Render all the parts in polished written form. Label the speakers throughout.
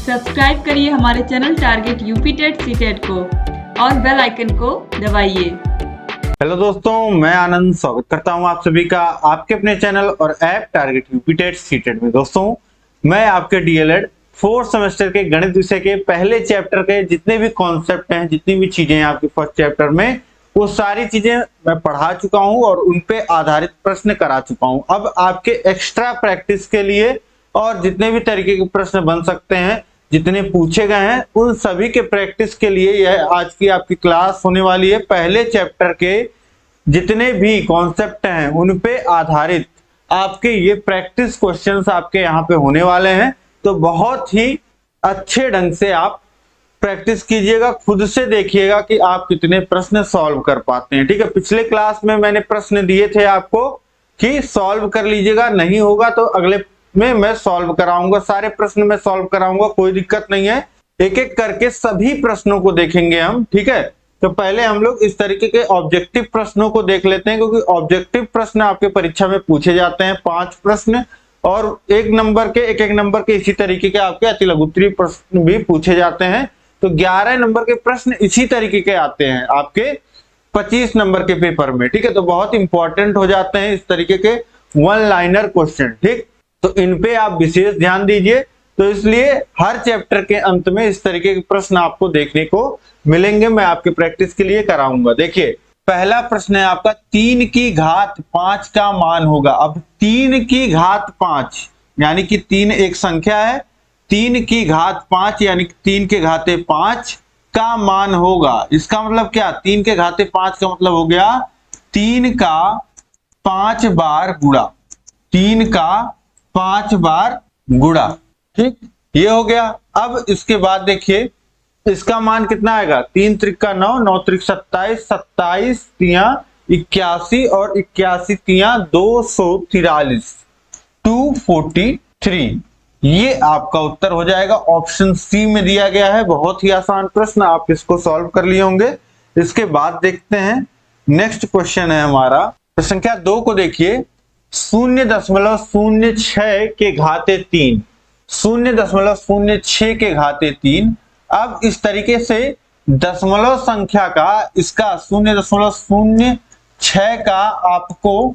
Speaker 1: Subscribe करिए हमारे channel target UP TET CTET को और बेल आइकन को दबाइए।
Speaker 2: हेलो दोस्तों, मैं आनंद स्वागत करता हूं आप सभी का आपके अपने चैनल और app target UP TET CTET में। दोस्तों, मैं आपके डीएलएड 4th सेमेस्टर के गणित विषय के पहले चैप्टर के जितने भी कॉन्सेप्ट हैं, जितनी भी चीजें हैं आपके फर्स्ट चैप्टर में, वो सारी चीजें मैं पढ़ा चुका हूं और उन पे आधारित प्रश्न करा चुका हूं। अब आपके एक्स्ट्रा प्रैक्टिस के लिए और जितने भी तरीके के प्रश्न बन सकते हैं, जितने पूछे गए हैं, उन सभी के प्रैक्टिस के लिए यह आज की आपकी क्लास होने वाली है। पहले चैप्टर के जितने भी कॉन्सेप्ट हैं उन पे आधारित आपके ये प्रैक्टिस क्वेश्चंस आपके यहाँ पे होने वाले हैं। तो बहुत ही अच्छे ढंग से आप प्रैक्टिस कीजिएगा, खुद से देखिएगा कि आप कितने प्रश्न सॉल्व कर पाते हैं। ठीक है, पिछले क्लास में मैंने प्रश्न दिए थे आपको कि सॉल्व कर लीजिएगा, नहीं होगा तो अगले में मैं सॉल्व कराऊंगा, सारे प्रश्न मैं सॉल्व कराऊंगा, कोई दिक्कत नहीं है। एक एक करके सभी प्रश्नों को देखेंगे हम। ठीक है, तो पहले हम लोग इस तरीके के ऑब्जेक्टिव प्रश्नों को देख लेते हैं, क्योंकि ऑब्जेक्टिव प्रश्न आपके परीक्षा में पूछे जाते हैं 5 प्रश्न, और एक एक नंबर के इसी तरीके के आपके अति लघुत्तरीय प्रश्न भी पूछे जाते हैं। तो 11 नंबर के प्रश्न इसी तरीके के आते हैं आपके 25 नंबर के पेपर में। ठीक है, तो बहुत इंपॉर्टेंट हो जाते हैं इस तरीके के वन लाइनर क्वेश्चन। ठीक, तो इन पे आप विशेष ध्यान दीजिए। तो इसलिए हर चैप्टर के अंत में इस तरीके के प्रश्न आपको देखने को मिलेंगे, मैं आपके प्रैक्टिस के लिए कराऊंगा। देखिए, पहला प्रश्न है आपका 3 की घात 5 का मान होगा। अब 3 की घात 5 यानी कि 3 एक संख्या है, 3 की घात 5 यानी कि 3 के घाते 5 का मान होगा। इसका मतलब क्या? 3 के घाते 5 का मतलब हो गया 3 का 5 बार गुणा, 3 का 5 बार गुणा। ठीक, ये हो गया। अब इसके बाद देखिए इसका मान कितना आएगा? 3 त्रिका 9, 9 त्रिक 27, 27 तिया 81 और 81 तिया 243, 243। ये आपका उत्तर हो जाएगा। ऑप्शन सी में दिया गया है। बहुत ही आसान प्रश्न, आप इसको सॉल्व कर लिए होंगे। इसके बाद देखते हैं नेक्स्ट क्वेश्चन है हमारा संख्या 2 को देखिए। 0.06 के घाते 3, 0.06 के घाते 3। अब इस तरीके से दशमलव संख्या का इसका 0.06 का आपको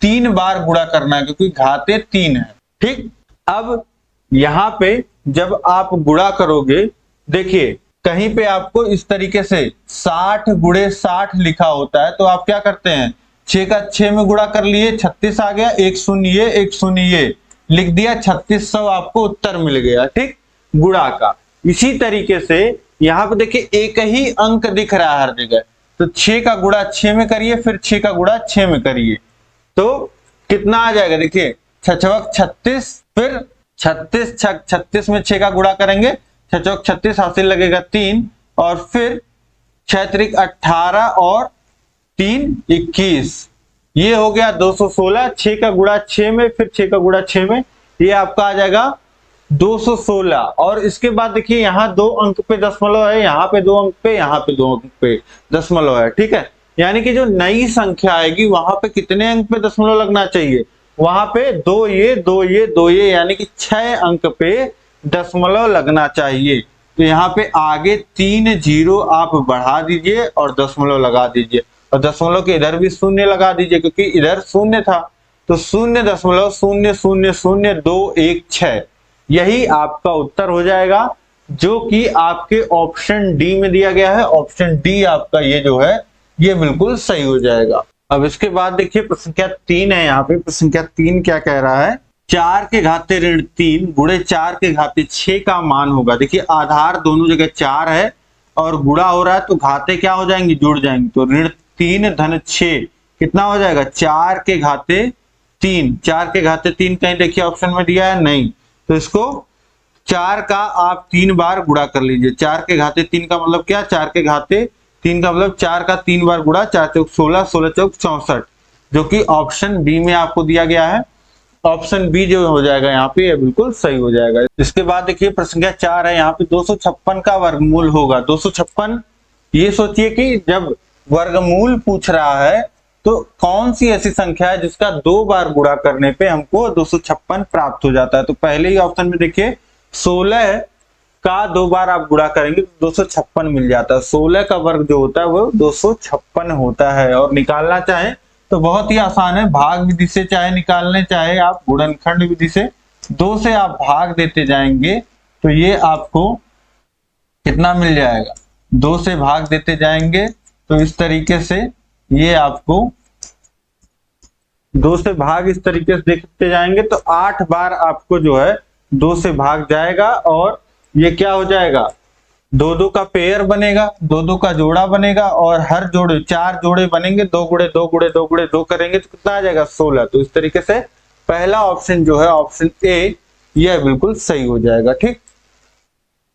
Speaker 2: 3 बार गुणा करना है, क्योंकि घाते 3 है। ठीक, अब यहां पे जब आप गुणा करोगे, देखिए कहीं पे आपको इस तरीके से 60 गुणे 60 लिखा होता है, तो आप क्या करते हैं? 6 का 6 में गुणा कर लिए, 36 आ गया, 1 शून्य ये 1 शून्य ये लिख दिया, 3600 आपको उत्तर मिल गया। ठीक, गुणा का। इसी तरीके से यहां पे देखिए एक ही अंक दिख रहा है हर जगह, तो 6 का गुणा 6 में करिए, फिर 6 का गुणा 6 में करिए, तो कितना आ जाएगा? देखिए 6 36, फिर 36 में 6 का गुणा करेंगे, 6 36 हासिल लगेगा 3, और फिर 6 त्रिक 18 और 3 21, ये हो गया 216। 6 का गुणा 6 में, फिर 6 का गुणा 6 में, ये आपका आ जाएगा 216। और इसके बाद देखिए यहाँ 2 अंक पे दशमलव है, यहाँ पे 2 अंक पे, यहाँ पे 2 अंक पे दशमलव है। ठीक है, यानी कि जो नई संख्या आएगी वहां पे कितने अंक पे दशमलव लगना चाहिए? वहां पे 2 ये 2 ये 2 ये, यानी कि 6 अंक पे दशमलव लगना चाहिए। तो यहाँ पे आगे 3 जीरो आप बढ़ा दीजिए और दशमलव लगा दीजिए, और दशमलव के इधर भी शून्य लगा दीजिए, क्योंकि इधर शून्य था। तो 0.0000216, यही आपका उत्तर हो जाएगा, जो कि आपके ऑप्शन डी में दिया गया है। ऑप्शन डी आपका ये जो है ये बिल्कुल सही हो जाएगा। अब इसके बाद देखिए प्रश्न संख्या 3 है। यहाँ पे प्रश्न संख्या 3 क्या कह रहा है? 4 के घाते ऋण 3 गुणे 4 के घाते 6 का मान होगा। देखिए आधार दोनों जगह 4 है और गुणा हो रहा है, तो घाते क्या हो जाएंगे? जुड़ जाएंगे। तो ऋण 3 धन 6 कितना हो जाएगा? 4 के घाते 3। 4 के घाते 3 कहीं देखिए ऑप्शन में दिया है? नहीं। तो इसको 4 का आप 3 बार गुणा कर लीजिए। 4 के घाते 3 का मतलब क्या? 4 के घाते 3 का मतलब 4 का 3 बार गुणा, 4 चौक 16, 16 चौक 64, जो कि ऑप्शन बी में आपको दिया गया है। ऑप्शन बी जो हो जाएगा यहाँ पे, ये बिल्कुल सही हो जाएगा। इसके बाद देखिए प्रश्न संख्या 4 है। यहाँ पे 256 का वर्गमूल होगा। 256, ये सोचिए कि जब वर्गमूल पूछ रहा है तो कौन सी ऐसी संख्या है जिसका 2 बार गुणा करने पे हमको 256 प्राप्त हो जाता है? तो पहले ही ऑप्शन में देखिए 16 का 2 बार आप गुणा करेंगे तो 256 मिल जाता है। 16 का वर्ग जो होता है वो 256 होता है। और निकालना चाहे तो बहुत ही आसान है, भाग विधि से चाहे निकालने, चाहे आप गुणनखंड विधि से 2 से आप भाग देते जाएंगे तो ये आपको कितना मिल जाएगा, 2 से भाग देते जाएंगे तो इस तरीके से ये आपको 2 से भाग इस तरीके से देखते जाएंगे तो 8 बार आपको जो है 2 से भाग जाएगा और ये क्या हो जाएगा, 2-2 का पेयर बनेगा, 2-2 का जोड़ा बनेगा और हर जोड़े 4 जोड़े बनेंगे, 2 गुणे 2 गुणे 2 गुणे 2 करेंगे तो कितना आ जाएगा 16। तो इस तरीके से पहला ऑप्शन जो है ऑप्शन ए यह बिल्कुल सही हो जाएगा। ठीक,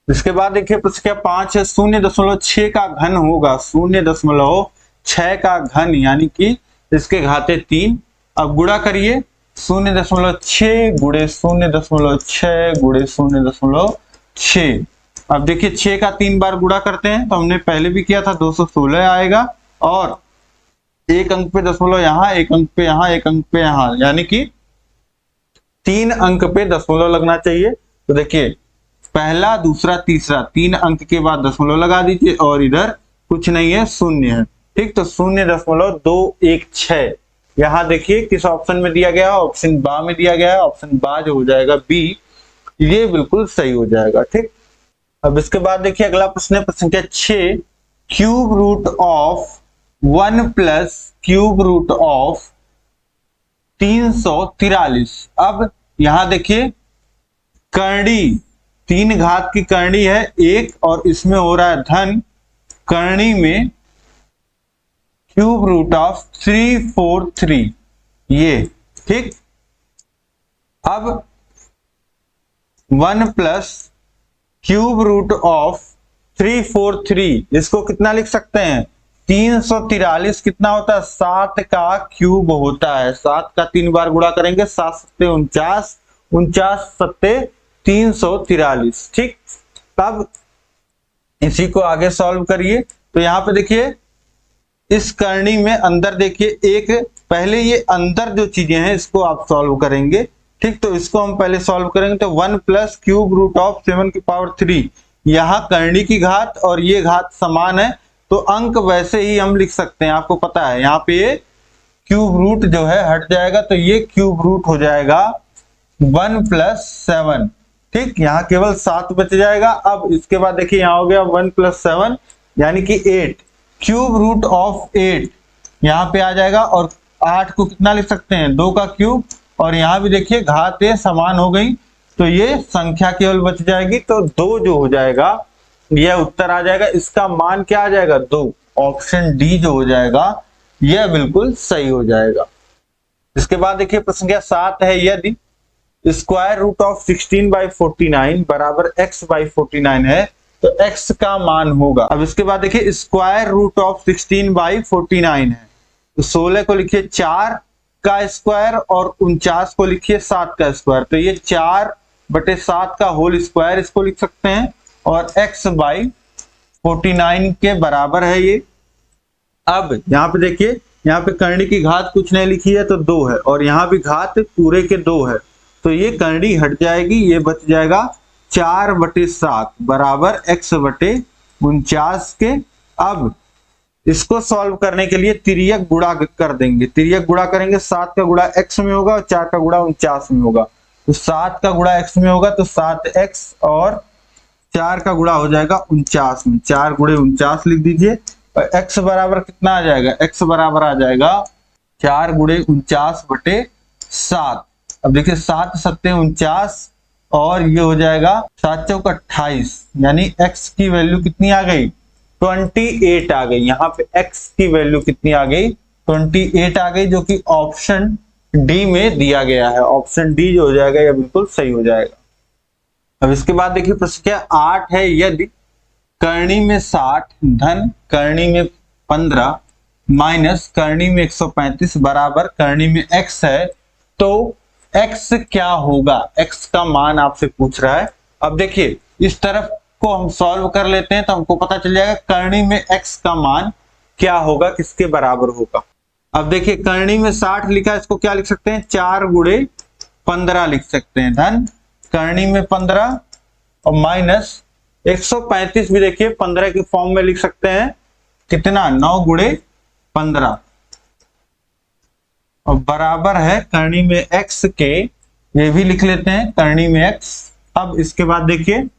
Speaker 2: इसके बाद देखिए प्रश्न क्या 5 है, 0.6 का घन होगा, 0.6 का घन यानी कि इसके घाते 3। अब गुणा करिए 0.6 गुणे 0.6 गुणे 0.6। अब देखिए 6 का 3 बार गुणा करते हैं तो हमने पहले भी किया था, 216 आएगा और एक अंक पे दशमलव यहाँ, एक अंक पे यहाँ, एक अंक पे यहाँ, यानी कि 3 अंक पे दशमलव लगना चाहिए। तो देखिए पहला, दूसरा, तीसरा 3 अंक के बाद दशमलव लगा दीजिए और इधर कुछ नहीं है, शून्य है। ठीक, तो 0.216 यहाँ देखिए किस ऑप्शन में दिया गया है, ऑप्शन बा में दिया गया है। ऑप्शन बा जो हो जाएगा बी, ये बिल्कुल सही हो जाएगा। ठीक, अब इसके बाद देखिए अगला प्रश्न है, प्रश्न संख्या 6, cube root of 1 plus cube root of 343। अब यहां देखिए करणी, 3 घात की करणी है 1 और इसमें हो रहा है धन, करणी में क्यूब रूट ऑफ 343 ये। ठीक, अब 1 प्लस क्यूब रूट ऑफ 343 इसको कितना लिख सकते हैं, 343 कितना होता है, 7 का क्यूब होता है। 7 का 3 बार गुणा करेंगे, 7 सत्ते 49, 49 सत्ते 343। ठीक, तब इसी को आगे सॉल्व करिए तो यहाँ पे देखिए इस करनी में अंदर देखिए एक, पहले ये अंदर जो चीजें हैं इसको आप सॉल्व करेंगे। ठीक, तो इसको हम पहले सॉल्व करेंगे तो 1 प्लस क्यूब रूट ऑफ 7 की पावर 3, यहाँ करनी की घात और ये घात समान है तो अंक वैसे ही हम लिख सकते हैं। आपको पता है यहाँ पे ये क्यूब रूट जो है हट जाएगा तो ये क्यूब रूट हो जाएगा 1 प्लस 7। ठीक, यहाँ केवल 7 बच जाएगा। अब इसके बाद देखिए यहाँ हो गया 1 प्लस 7 यानी कि 8, क्यूब रूट ऑफ 8 यहाँ पे आ जाएगा और 8 को कितना लिख सकते हैं, 2 का क्यूब, और यहाँ भी देखिए घातें समान हो गई तो ये संख्या केवल बच जाएगी तो 2 जो हो जाएगा यह उत्तर आ जाएगा। इसका मान क्या आ जाएगा, 2। ऑप्शन डी जो हो जाएगा यह बिल्कुल सही हो जाएगा। इसके बाद देखिए प्रश्न संख्या 7 है, यदि स्क्वायर रूट ऑफ 16/49 बराबर x/49 है तो x का मान होगा। अब इसके बाद देखिए स्क्वायर रूट ऑफ 16/49 है तो 16 को लिखिए 4 का स्क्वायर और 49 को लिखिए 7 का स्क्वायर, तो ये 4/7 का होल स्क्वायर इसको लिख सकते हैं और x/49 के बराबर है ये। अब यहाँ पे देखिए यहाँ पे करनी की घात कुछ नहीं लिखी है तो 2 है और यहाँ भी घात पूरे के 2 है तो ये करनी हट जाएगी, ये बच जाएगा 4/7 बराबर x/49 के। अब इसको सॉल्व करने के लिए तिर्यक गुणा कर देंगे, तिर्यक गुणा करेंगे, 7 का गुणा x में होगा और 4 का गुणा 49 में होगा। तो 7 का गुणा x में होगा तो 7x और 4 का गुणा हो जाएगा 49 में, 4 गुणे 49 लिख दीजिए और x बराबर कितना आ जाएगा, x बराबर आ जाएगा 4 गुणे 49/7। अब देखिए 7 सत्ते 49 और ये हो जाएगा 7 चौक 28 यानी x की वैल्यू कितनी आ गई, 28 आ गई। यहाँ पे x की वैल्यू कितनी आ गई, 28 आ गई, जो कि ऑप्शन डी में दिया गया है। ऑप्शन डी जो हो जाएगा ये बिल्कुल सही हो जाएगा। अब इसके बाद देखिए प्रश्न क्या 8 है, यदि करनी में 60 धन करनी में 15 माइनस करनी में 135 बराबर करनी में x है तो x क्या होगा, x का मान आपसे पूछ रहा है। अब देखिए इस तरफ को हम सॉल्व कर लेते हैं तो हमको पता चल जाएगा करनी में x का मान क्या होगा, किसके बराबर होगा। अब देखिए करनी में 60 लिखा है, इसको क्या लिख सकते हैं, 4 गुणे 15 लिख सकते हैं, धन करनी में 15 और माइनस 135 भी देखिए 15 के फॉर्म में लिख सकते हैं, कितना 9 गुणे 15 और बराबर है करनी में x के, ये भी लिख लेते हैं करनी में x। अब इसके बाद देखिए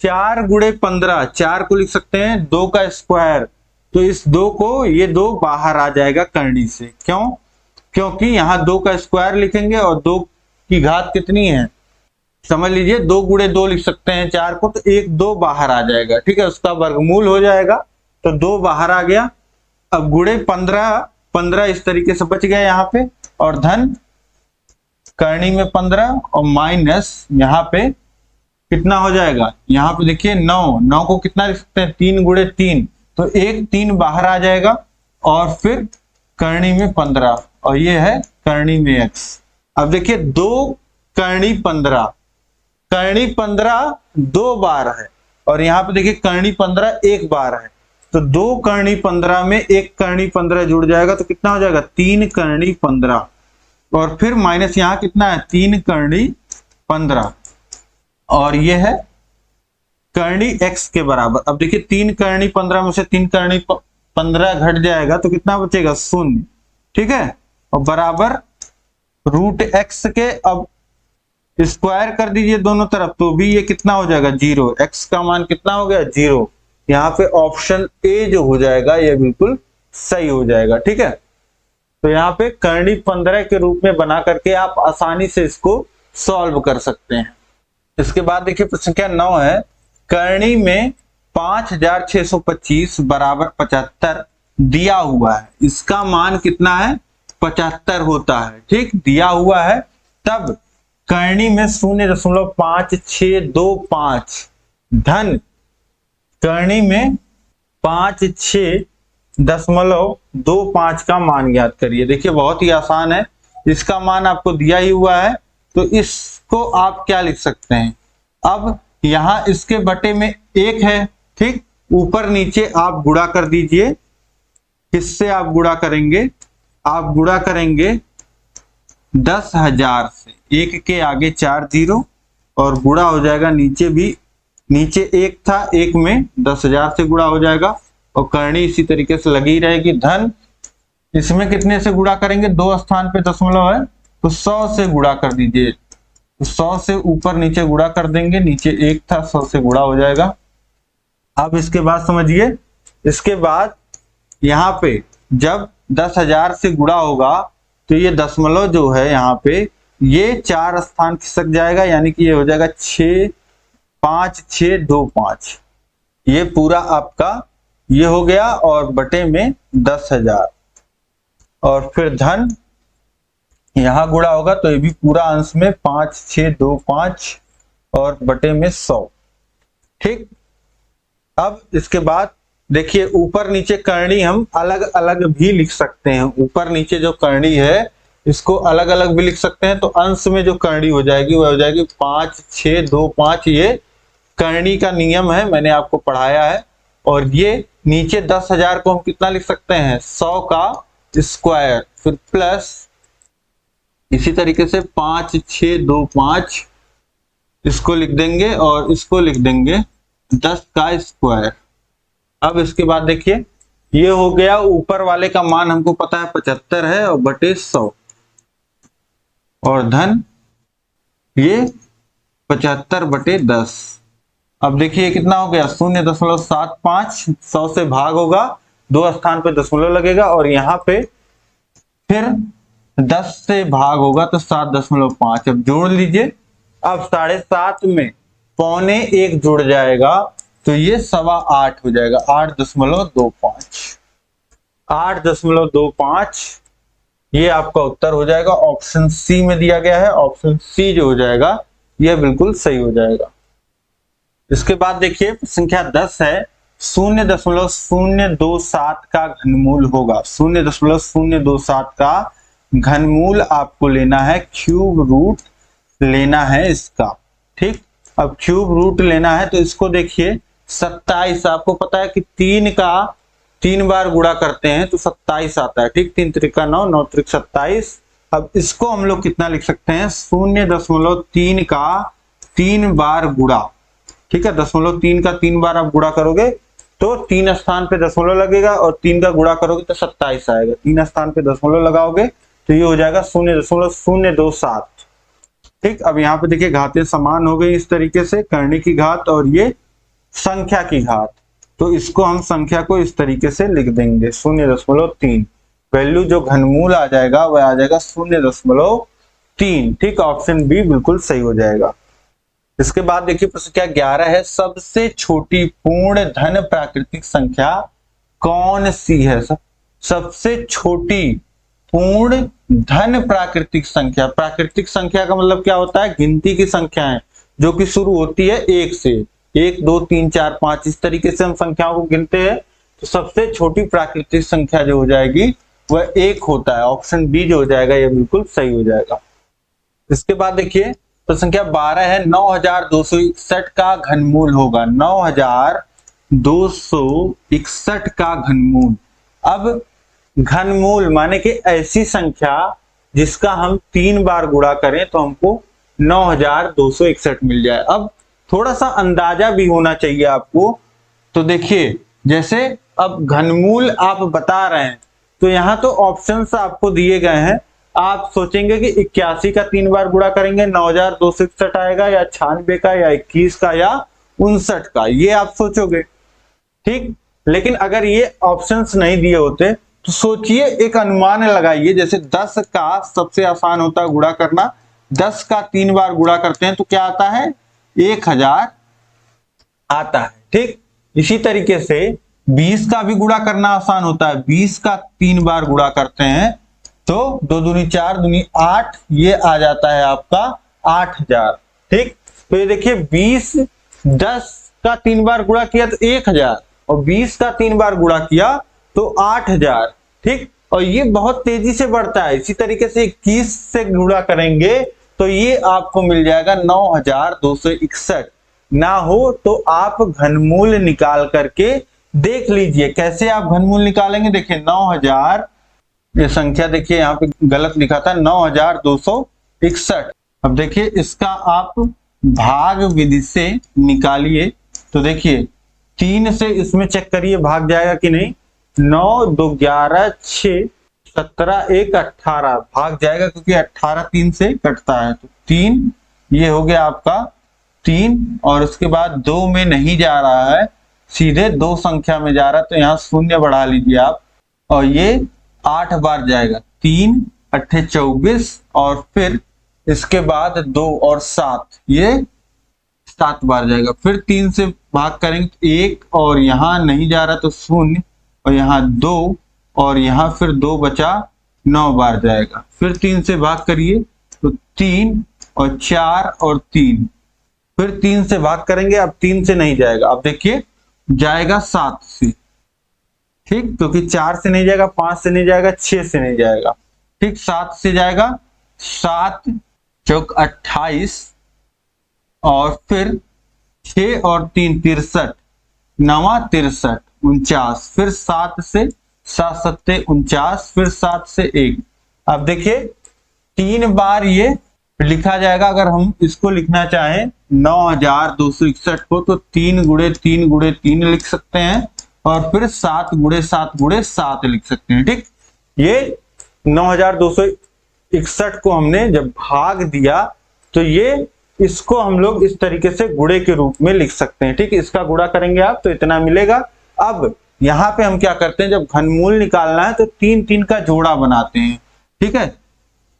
Speaker 2: 4 गुणे 15, 4 को लिख सकते हैं 2 का स्क्वायर, तो इस 2 को, ये 2 बाहर आ जाएगा करनी से। क्यों? क्योंकि यहाँ 2 का स्क्वायर लिखेंगे और 2 की घात कितनी है, समझ लीजिए 2 गुणे 2 लिख सकते हैं 4 को, तो 1 2 बाहर आ जाएगा, ठीक है, उसका वर्गमूल हो जाएगा, तो 2 बाहर आ गया। अब गुणे 15, 15 इस तरीके से बच गया यहाँ पे, और धन करनी में 15 और माइनस यहाँ पे कितना हो जाएगा, यहाँ पे देखिए 9, 9 को कितना लिख सकते हैं 3 गुणे 3, तो 1 3 बाहर आ जाएगा और फिर करनी में 15 और ये है करनी में x। अब देखिए 2 करनी 15, करनी 15 2 बार है और यहाँ पे देखिए करनी 15 1 बार है, तो 2 करनी 15 में 1 करनी 15 जुड़ जाएगा, तो कितना हो जाएगा 3 करनी 15 और फिर माइनस यहाँ कितना है 3 करनी 15 और ये है करनी x के बराबर। अब देखिए 3 करनी 15 में से 3 करनी 15 घट जाएगा, तो कितना बचेगा 0, ठीक है, और बराबर रूट x के। अब स्क्वायर कर दीजिए दोनों तरफ, तो भी ये कितना हो जाएगा 0, x का मान कितना हो गया 0। यहाँ पे ऑप्शन ए जो हो जाएगा ये बिल्कुल सही हो जाएगा, ठीक है। तो यहाँ पे करनी 15 के रूप में बना करके आप आसानी से इसको सॉल्व कर सकते हैं। इसके बाद देखिए प्रश्न संख्या 9 है, करनी में 5625 बराबर 75 दिया हुआ है, इसका मान कितना है 75 होता है, ठीक, दिया हुआ है। तब करनी में 0.5625 धन करनी में 56.25 का मान ज्ञात करिए। देखिए बहुत ही आसान है, इसका मान आपको दिया ही हुआ है, तो इसको आप क्या लिख सकते हैं, अब यहां इसके बटे में 1 है, ठीक, ऊपर नीचे आप गुणा कर दीजिए। किससे आप गुणा करेंगे, आप गुणा करेंगे 10,000 से, 1 के आगे 4 0 और गुणा हो जाएगा, नीचे भी, नीचे 1 था, 1 में 10,000 से गुणा हो जाएगा और करनी इसी तरीके से लगी रहेगी। धन इसमें कितने से गुणा करेंगे, 2 स्थान पे दशमलव है, तो 100 से गुणा कर दीजिए, तो 100 से ऊपर नीचे गुणा कर देंगे, नीचे 1 था 100 से गुणा हो जाएगा। अब इसके बाद समझिए, इसके बाद यहाँ पे जब 10,000 से गुणा होगा तो ये दशमलव जो है यहाँ पे ये 4 स्थान खिसक जाएगा, यानी कि ये हो जाएगा 65625, ये पूरा आपका ये हो गया और बटे में 10,000 और फिर धन यहां गुणा होगा तो ये भी पूरा अंश में 5625 और बटे में 100, ठीक। अब इसके बाद देखिए ऊपर नीचे करनी हम अलग अलग भी लिख सकते हैं, ऊपर नीचे जो करनी है इसको अलग अलग भी लिख सकते हैं, तो अंश में जो करनी हो जाएगी वह हो जाएगी 5625, ये करनी का नियम है, मैंने आपको पढ़ाया है। और ये नीचे 10,000 को हम कितना लिख सकते हैं 100 का स्क्वायर, फिर प्लस इसी तरीके से 5625 इसको लिख देंगे और इसको लिख देंगे 10 का स्क्वायर। अब इसके बाद देखिए ये हो गया, ऊपर वाले का मान हमको पता है 75 है और बटे 100 और धन ये 75 बटे 10। अब देखिए कितना हो गया 0.75, 100 से भाग होगा, 2 स्थान पे दशमलव लगेगा और यहाँ पे फिर 10 से भाग होगा तो 7.5। अब जोड़ लीजिए, अब 7.5 में 1.25 जुड़ जाएगा तो ये 8.25 हो जाएगा, 8.25, 8.25 ये आपका उत्तर हो जाएगा। ऑप्शन सी में दिया गया है, ऑप्शन सी जो हो जाएगा ये बिल्कुल सही हो जाएगा। इसके बाद देखिए संख्या 10 है, 0.027 का घनमूल होगा, 0.027 का घनमूल आपको लेना है, क्यूब रूट लेना है इसका, ठीक। अब क्यूब रूट लेना है तो इसको देखिए 27, आपको पता है कि 3 का 3 बार गुणा करते हैं तो 27 आता है, ठीक, 3 त्रिका 9, 9 त्रिक 27। अब इसको हम लोग कितना लिख सकते हैं 0.3 का 3 बार गुणा, ठीक है, 0.3 का 3 बार आप गुणा करोगे तो 3 स्थान पे दशमलव लगेगा और 3 का गुणा करोगे तो 27 आएगा। 3 स्थान पे दशमलव लगाओगे तो ये हो जाएगा 0.027। ठीक, अब यहाँ पे देखिए घातें समान हो गई इस तरीके से, करने की घात और ये संख्या की घात। तो इसको हम संख्या को इस तरीके से लिख देंगे 0.3। वैल्यू जो घनमूल आ जाएगा वह आ जाएगा 0.3। ठीक, ऑप्शन बी बिल्कुल सही हो जाएगा। इसके बाद देखिए प्रश्न क्या 11 है, सबसे छोटी पूर्ण धन प्राकृतिक संख्या कौन सी है? सबसे छोटी पूर्ण धन प्राकृतिक संख्या। प्राकृतिक संख्या का मतलब क्या होता है? गिनती की संख्या है जो कि शुरू होती है 1 से। 1 2 3 4 5 इस तरीके से हम संख्याओं को गिनते हैं। तो सबसे छोटी प्राकृतिक संख्या जो हो जाएगी वह 1 होता है। ऑप्शन बी जो हो जाएगा ये बिल्कुल सही हो जाएगा। इसके बाद देखिए तो संख्या 12 है, 9261 का घनमूल होगा। 9261 का घनमूल। अब घनमूल माने कि ऐसी संख्या जिसका हम 3 बार गुणा करें तो हमको 9261 मिल जाए। अब थोड़ा सा अंदाजा भी होना चाहिए आपको। तो देखिए जैसे अब घनमूल आप बता रहे हैं तो यहाँ तो ऑप्शंस आपको दिए गए हैं। आप सोचेंगे कि 81 का 3 बार गुणा करेंगे 9261 आएगा, या 96 का, या 21 का, या 59 का, ये आप सोचोगे। ठीक, लेकिन अगर ये ऑप्शंस नहीं दिए होते तो सोचिए, एक अनुमान लगाइए। जैसे 10 का सबसे आसान होता है गुणा करना। 10 का 3 बार गुणा करते हैं तो क्या आता है? 1000 आता है। ठीक, इसी तरीके से 20 का भी गुणा करना आसान होता है। 20 का 3 बार गुणा करते हैं तो 2 दूनी 4 दूनी 8, ये आ जाता है आपका 8000। ठीक, तो ये देखिए 10 का 3 बार गुणा किया तो 1000 और 20 का 3 बार गुणा किया तो 8000। ठीक, और ये बहुत तेजी से बढ़ता है। इसी तरीके से 21 से गुणा करेंगे तो ये आपको मिल जाएगा 9261। ना हो तो आप घनमूल निकाल करके देख लीजिए। कैसे आप घनमूल निकालेंगे? देखिए 9000, ये संख्या देखिए यहाँ पे गलत लिखा था, 9261। अब देखिए इसका आप भाग विधि से निकालिए तो देखिए 3 से इसमें चेक करिए भाग जाएगा कि नहीं। 9 2 11 6 17 1 18 भाग जाएगा क्योंकि 18 3 से कटता है। तो 3 ये हो गया आपका 3, और उसके बाद 2 में नहीं जा रहा है, सीधे 2 संख्या में जा रहा है। तो यहाँ 0 बढ़ा लीजिए आप, और ये 8 बार जाएगा। 3 8 24, और फिर इसके बाद 2 और 7, ये 7 बार जाएगा। फिर 3 से भाग करेंगे तो 1, और यहाँ नहीं जा रहा तो 0, और यहाँ 2, और यहाँ फिर 2 बचा, 9 बार जाएगा। फिर 3 से भाग करिए तो 3 और 4 और 3, फिर 3 से भाग करेंगे, अब 3 से नहीं जाएगा। अब देखिए जाएगा 7 से। ठीक, क्योंकि 4 से नहीं जाएगा, 5 से नहीं जाएगा, 6 से नहीं जाएगा। ठीक, 7 से जाएगा। 7 चौक 28, और फिर 6 और 3 63, 9 63 49, फिर 7 से 7 7 49, फिर 7 से 1। अब देखिए 3 बार ये लिखा जाएगा। अगर हम इसको लिखना चाहें 9261 को तो 3 गुणे 3 गुणे 3 लिख सकते हैं, और फिर 7 गुणे 7 गुणे 7 लिख सकते हैं। ठीक, ये 9261 को हमने जब भाग दिया तो ये इसको हम लोग इस तरीके से गुणे के रूप में लिख सकते हैं। ठीक, इसका गुणा करेंगे आप तो इतना मिलेगा। अब यहाँ पे हम क्या करते हैं, जब घनमूल निकालना है तो 3 3 का जोड़ा बनाते हैं। ठीक है,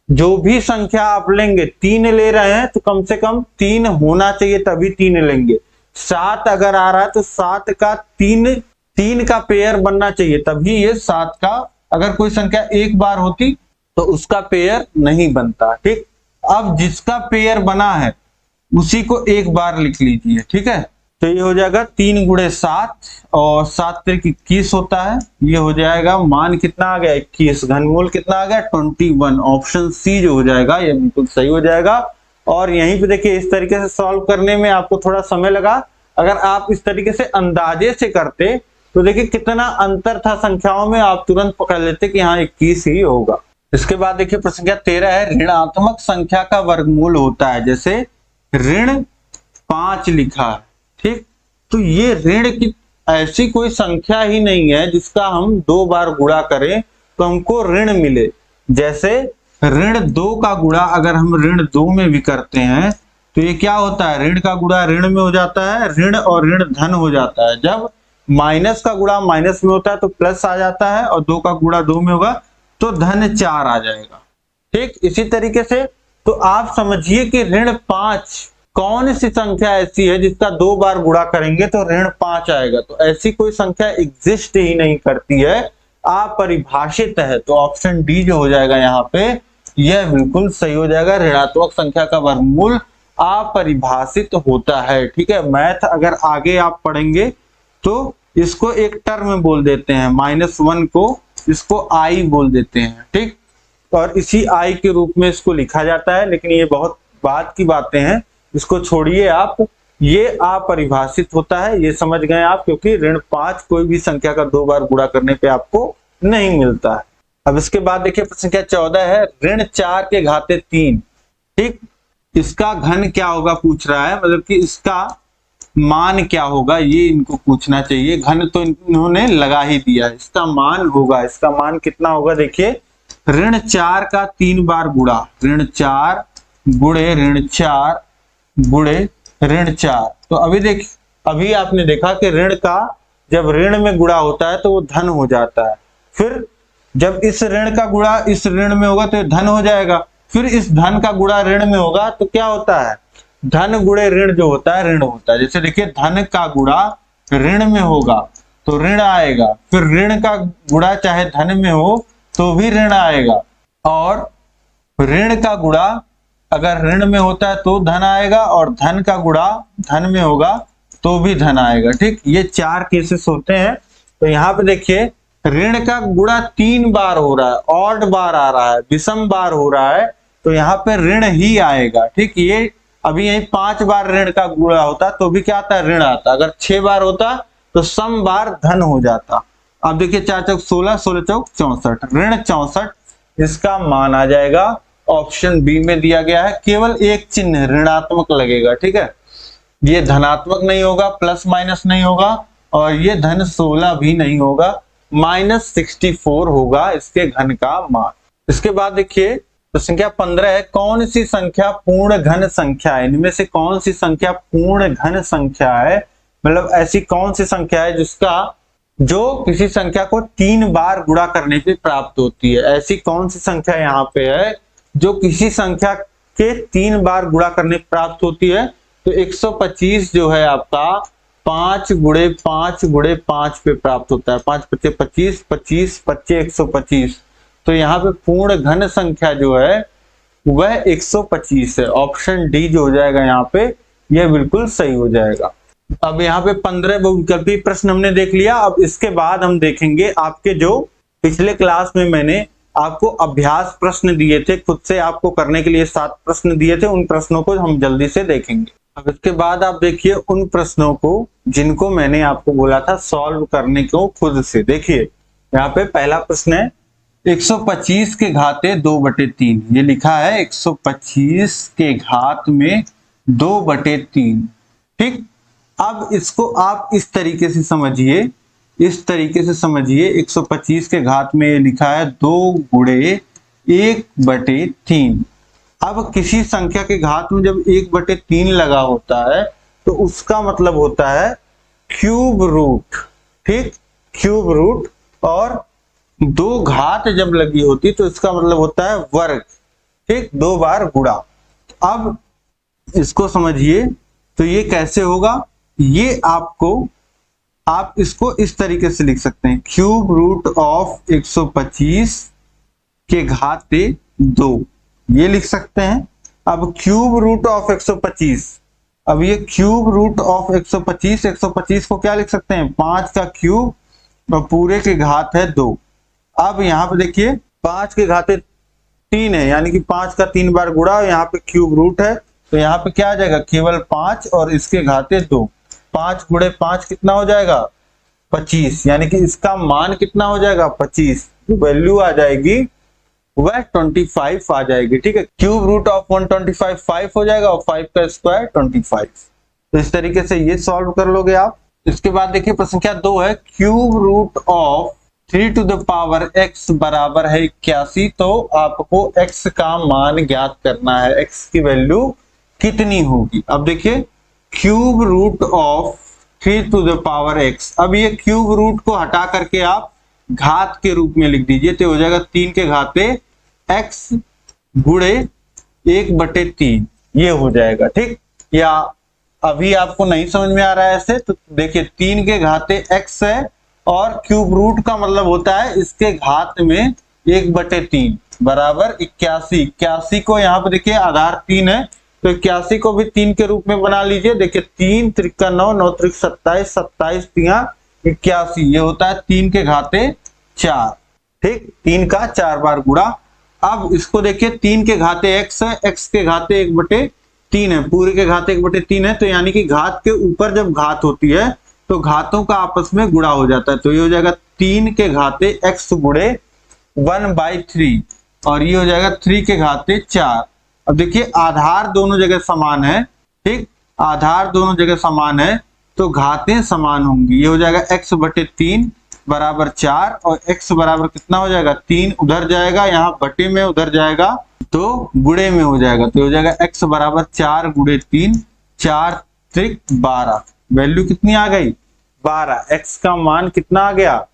Speaker 2: जो भी संख्या आप लेंगे, 3 ले रहे हैं तो कम से कम 3 होना चाहिए तभी 3 लेंगे। 7 अगर आ रहा है तो 7 का 3 का पेयर बनना चाहिए तभी ये 7 का। अगर कोई संख्या 1 बार होती तो उसका पेयर नहीं बनता। ठीक, अब जिसका पेयर बना है उसी को 1 बार लिख लीजिए। ठीक है, तो ये हो जाएगा 3 गुणे 7, और 7 त्रिक 21 होता है। ये हो जाएगा, मान कितना आ गया 21, घनमूल कितना आ गया 21। ऑप्शन सी जो हो जाएगा ये बिल्कुल सही हो जाएगा। और यहीं पे देखिए इस तरीके से सॉल्व करने में आपको थोड़ा समय लगा। अगर आप इस तरीके से अंदाजे से करते तो देखिए कितना अंतर था संख्याओं में, आप तुरंत पकड़ लेते कि हाँ 21 ही होगा। इसके बाद देखिए प्रश्न संख्या 13 है, ऋणात्मक संख्या का वर्गमूल होता है। जैसे ऋण 5 लिखा है ठीक, तो ये ऋण की ऐसी कोई संख्या ही नहीं है जिसका हम 2 बार गुणा करें तो हमको ऋण मिले। जैसे ऋण 2 का गुणा अगर हम ऋण 2 में भी करते हैं तो ये क्या होता है, ऋण का गुणा ऋण में हो जाता है, ऋण और ऋण धन हो जाता है। जब माइनस का गुणा माइनस में होता है तो प्लस आ जाता है, और 2 का गुणा 2 में होगा तो धन 4 आ जाएगा। ठीक, इसी तरीके से तो आप समझिए कि ऋण 5 कौन सी संख्या ऐसी है जिसका 2 बार गुणा करेंगे तो ऋण 5 आएगा। तो ऐसी कोई संख्या एग्जिस्ट ही नहीं करती है, अपरिभाषित है। तो ऑप्शन डी जो हो जाएगा यहाँ पे यह बिल्कुल सही हो जाएगा। ऋणात्मक संख्या का वर्गमूल अपरिभाषित होता है। ठीक है, मैथ अगर आगे आप पढ़ेंगे तो इसको एक टर्म में बोल देते हैं, -1 को इसको आई बोल देते हैं। ठीक, और इसी आई के रूप में इसको लिखा जाता है, लेकिन ये बहुत बाद की बातें हैं, इसको छोड़िए आप। ये अपरिभाषित होता है, ये समझ गए आप, क्योंकि ऋण 5 कोई भी संख्या का 2 बार गुणा करने पे आपको नहीं मिलता है। अब इसके बाद देखिए प्रश्न संख्या 14 है, ऋण 4 के घाते 3। ठीक, इसका घन क्या होगा पूछ रहा है, मतलब कि इसका मान क्या होगा ये इनको पूछना चाहिए। घन तो इन्होंने लगा ही दिया, इसका मान होगा। इसका मान कितना होगा, देखिए ऋण 4 का 3 बार गुणा, ऋण 4 गुणे ऋण 4 गुणे ऋण 4। तो अभी आपने देखा कि ऋण का जब ऋण में गुणा होता है तो वो धन हो जाता है। फिर जब इस ऋण का गुणा इस ऋण में होगा तो ये धन हो जाएगा। फिर इस धन का गुणा ऋण में होगा तो क्या होता है, धन गुणे ऋण जो होता है ऋण होता है। जैसे देखिए धन का गुणा ऋण में होगा तो ऋण आएगा, फिर ऋण का गुणा चाहे धन में हो तो भी ऋण आएगा, और ऋण का गुणा अगर ऋण में होता है तो धन आएगा, और धन का गुणा धन में होगा तो भी धन आएगा। ठीक, ये 4 केसेस होते हैं। तो यहाँ पे देखिए ऋण का गुणा 3 बार हो रहा है, ऑड बार आ रहा है, विषम बार हो रहा है, तो यहाँ पे ऋण ही आएगा। ठीक, ये अभी यही 5 बार ऋण का गुणा होता तो भी क्या आता है, ऋण आता। अगर 6 बार होता तो सम बार धन हो जाता। अब देखिए 4 चौक 16, 16 चौक 64, ऋण 64 इसका मान आ जाएगा। ऑप्शन बी में दिया गया है, केवल एक चिन्ह ऋणात्मक लगेगा। ठीक है, ये धनात्मक नहीं होगा, प्लस माइनस नहीं होगा, और ये धन 16 भी नहीं होगा, -64 होगा इसके घन का मान। इसके बाद देखिए तो संख्या 15 है, कौन सी संख्या पूर्ण घन संख्या है। इनमें से कौन सी संख्या पूर्ण घन संख्या है, मतलब ऐसी कौन सी संख्या है जिसका जो किसी संख्या को 3 बार गुणा करने पे प्राप्त होती है। ऐसी कौन सी संख्या यहाँ पे है जो किसी संख्या के 3 बार गुणा करने प्राप्त होती है। तो 125 जो है आपका 5 गुणे 5 गुणे 5 पे प्राप्त होता है। 5 पच्चे 25, 25 पच्चे 125। तो यहाँ पे पूर्ण घन संख्या जो है वह 125 है। ऑप्शन डी जो हो जाएगा यहाँ पे यह बिल्कुल सही हो जाएगा। अब यहाँ पे 15 बहुविकल्पी प्रश्न हमने देख लिया। अब इसके बाद हम देखेंगे आपके जो पिछले क्लास में मैंने आपको अभ्यास प्रश्न दिए थे, खुद से आपको करने के लिए 7 प्रश्न दिए थे, उन प्रश्नों को हम जल्दी से देखेंगे। अब इसके बाद आप देखिए उन प्रश्नों को जिनको मैंने आपको बोला था सॉल्व करने को खुद से। देखिए यहाँ पे पहला प्रश्न है 125 के घाते 2/3। ये लिखा है 125 के घात में 2/3। ठीक, अब इसको आप इस तरीके से समझिए, इस तरीके से समझिए 125 के घात में ये लिखा है 2 गुणे 1/3। अब किसी संख्या के घात में जब 1/3 लगा होता है तो उसका मतलब होता है क्यूब रूट। ठीक, क्यूब रूट, और 2 घात जब लगी होती तो इसका मतलब होता है वर्ग। ठीक, 2 बार गुणा। अब इसको समझिए तो ये कैसे होगा, ये आप इसको इस तरीके से लिख सकते हैं, क्यूब रूट ऑफ 125 के घाते 2, ये लिख सकते हैं। अब क्यूब रूट ऑफ 125, अब ये क्यूब रूट ऑफ 125 को क्या लिख सकते हैं, 5 का क्यूब और पूरे के घात है 2। अब यहाँ पे देखिए 5 के घाते 3 है, यानी कि 5 का 3 बार गुणा, यहाँ पे क्यूब रूट है तो यहाँ पे क्या आ जाएगा, केवल 5 और इसके घाते 2। 5 गुणे 5 कितना हो जाएगा, 25, यानी कि इसका मान कितना हो जाएगा 25। वैल्यू आ जाएगी वह 25 आ जाएगी। ठीक है, क्यूब रूट ऑफ 125 5 हो जाएगा और 5 का स्क्वायर 25। तो इस तरीके से ये सॉल्व कर लोगे आप। इसके बाद देखिए प्रश्न संख्या 2 है, cube root of 3 to the power x बराबर है 81। तो आपको x का मान ज्ञात करना है, x की वैल्यू कितनी होगी। अब देखिए cube root of 3 to the power x, अब ये क्यूब रूट को हटा करके आप घात के रूप में लिख दीजिए, तो हो जाएगा 3 के घाते x गुणे 1/3, ये हो जाएगा। ठीक, या अभी आपको नहीं समझ में आ रहा है ऐसे, तो देखिए 3 के घाते x है और क्यूब रूट का मतलब होता है इसके घात में 1/3 बराबर 81। 81 को यहाँ पे देखिए आधार 3 है, तो 81 को भी 3 के रूप में बना लीजिए। देखिए 3 त्रिका 9, 9 त्रिक 27, 27 तिया 81, ये होता है 3 के घाते 4। ठीक, 3 का 4 बार गुणा। अब इसको देखिए 3 के घाते x है, x के घाते 1/3 है, पूरे के घाते 1/3 है, तो यानी कि घात के ऊपर जब घात होती है तो घातों का आपस में गुणा हो जाता है, तो ये हो जाएगा 3 के घाते x गुणे 1/3 और ये हो जाएगा 3 के घाते 4। अब देखिए आधार दोनों जगह समान है। ठीक, आधार दोनों जगह समान है तो घातें समान होंगी। ये हो जाएगा x/3 बराबर 4 और x बराबर कितना हो जाएगा, 3 उधर जाएगा, यहाँ बटे में उधर जाएगा तो गुणे में हो जाएगा, तो हो जाएगा x बराबर 4 गुणे 3, 4 त्रिक 12, वैल्यू कितनी आ गई 12। x का मान कितना आ गया,